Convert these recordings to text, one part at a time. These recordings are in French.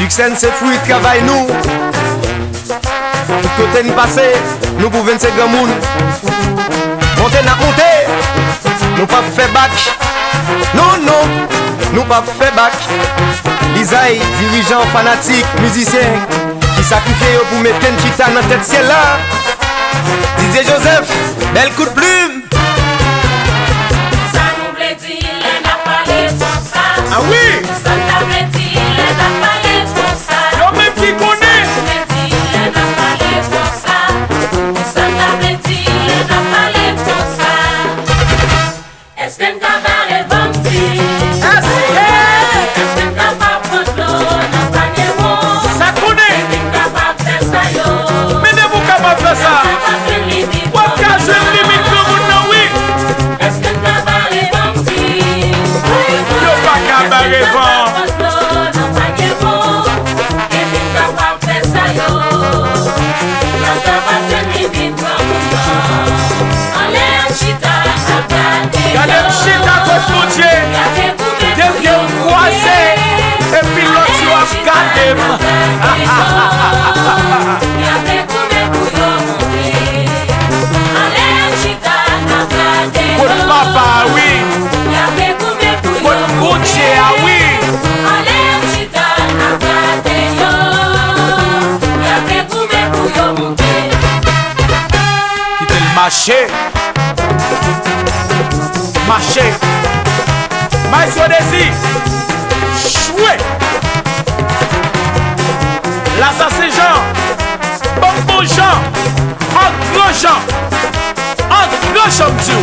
Succès c'est fruit de travail nous. Tout côté nous passer, nous pour 25 grands moun. Monter n'a monter, nous pas fait bac. Non, non, nous pas fait bac. Isaïe, dirigeant fanatique, musicien, qui sacrifie pour mettre une chita dans tête ciel là. Didier Joseph, bel coup de plume. Ça nous plaît dire, les n'a pas les pour ça. Ah oui. Ça nous plaît dire, les n'a pas les pour ça. Yo même qui connaît. Ça nous plaît dire, les n'a pas les pour ça. Ça nous plaît dire, les n'a pas les pour ça. Est-ce qu'un cabaret vampire? Est-ce qu'un capable de l'eau dans le panier? Ça connaît. Est-ce qu'un capable de faire ça yo? Mais ne vous capable de faire ça. Est-ce qu'un cabaret vampire? Yo pas cabaret vampire. Gardez le chita contre mon Dieu. Des vieux croisés. Et puis l'autre tu vas garder. Votre papa, oui. Votre bon Dieu, ah oui. Quittez le marché. Marché. Maïs Odesi. Choué. L'assassin Jean. Bonbon Jean. En gros Jean. En gros Jean Dieu.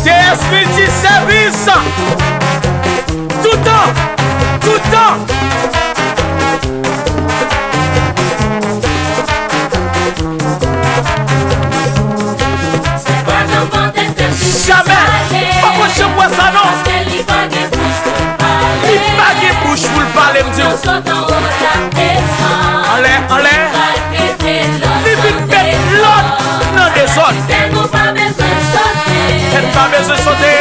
TS Multi Service. Tout temps. Tout temps. Jamais. Pourquoi je vois ça non? Il pas de bouche pour le parler, me dire. En l'air, en l'air. Il vient mettre l'autre dans des zones. Elle pas besoin de sauter.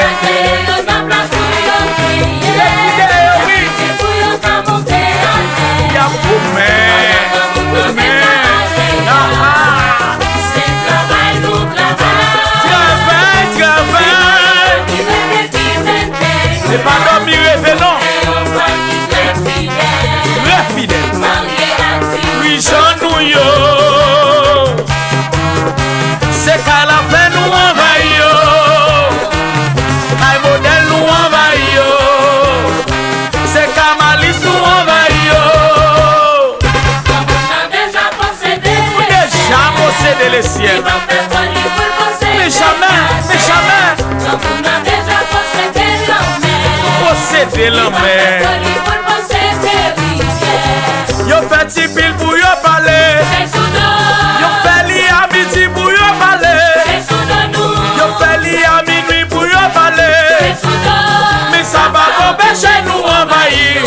Y'a c'est pas dormir rêver non. Vrai fidèle. Oui j'en nous yo. C'est qu'à la fin nous envahit yo. Aïe modèle nous envahit yo. C'est qu'à Malice nous envahit yo. Déjà possédé les ciels. Mais jamais, mais jamais. Posséder la mer. Yo fait ti pile pour yo parler. Yo fait li à midi pour yo parler. Yo fait li à minuit pour yo parler. Mais ça va empêcher nous envahir.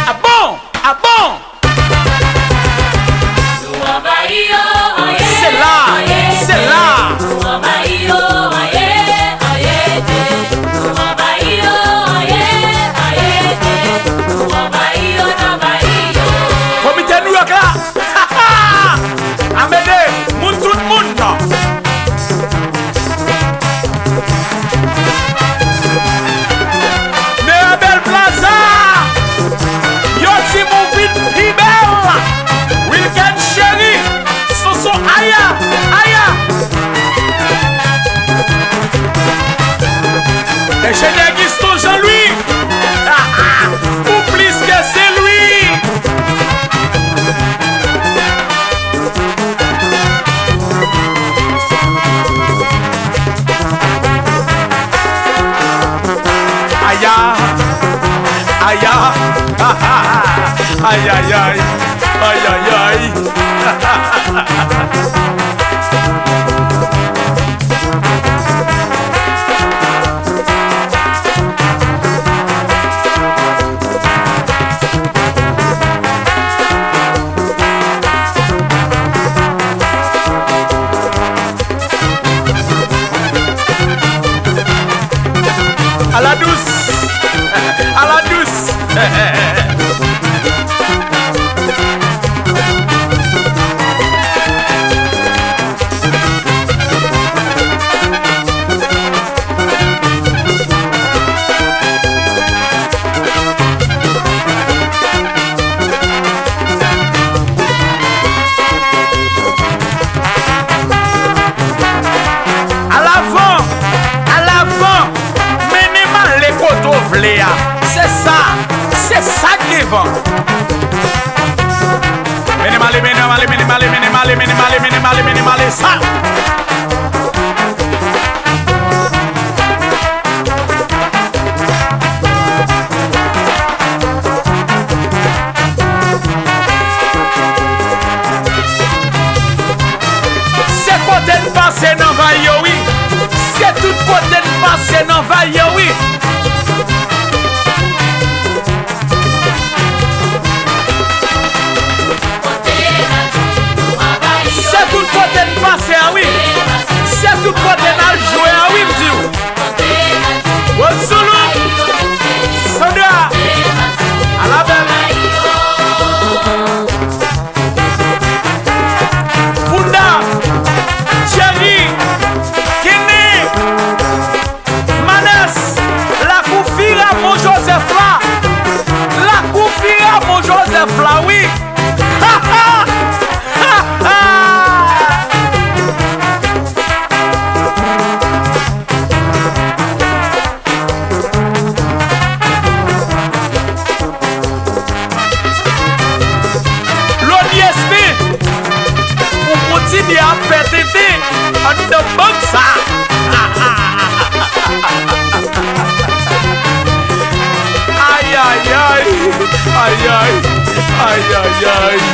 Ah bon? Ah bon? C'est là, c'est là. Comité New York là. Amédée, moun tout le monde. Mirabel Plaza. Yo si mon ville Ribel. Wilken Chéri. Soso Aya. Aya. Ingénieur Guiston Jean-Louis. Ou plus que c'est lui. Aya. Aya. Aïe aïe aïe. Aïe aïe aïe. minimale, ça. C'est côté de passer dans vaille, oui. C'est tout côté de passer dans vaille, oui. C'est tout côté de passer, ah oui. C'est tout côté de jouer, ah oui, monsieur. Wonsulu, Sandra, à la belle. Funda, Chéri, Kini, Manes, la Koufira, mon Joseph là. La Koufira, mon Joseph là, oui. Ha ha, ha ha. Continue à péter en de bon ça. Aïe aïe aïe, aïe aïe, aïe aïe aïe.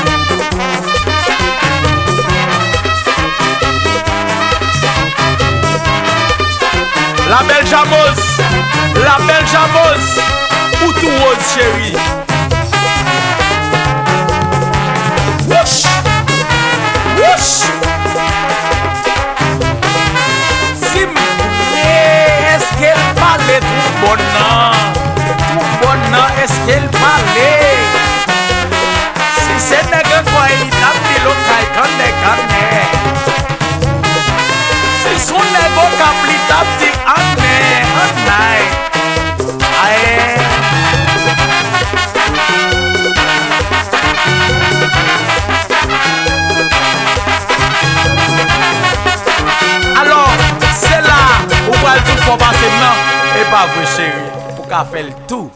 La belle Jamos, où tout rose chérie. Wouch. Sim, est-ce qu'elle parlait tout bon? Est-ce qu'elle parlait? Si c'est nègre quoi, il a mis l'autre caille. Si son nègre capli t'a dit alors, c'est là où va tout pour passer maintenant. Et pas vrai chérie, pour qu'à faire le tout.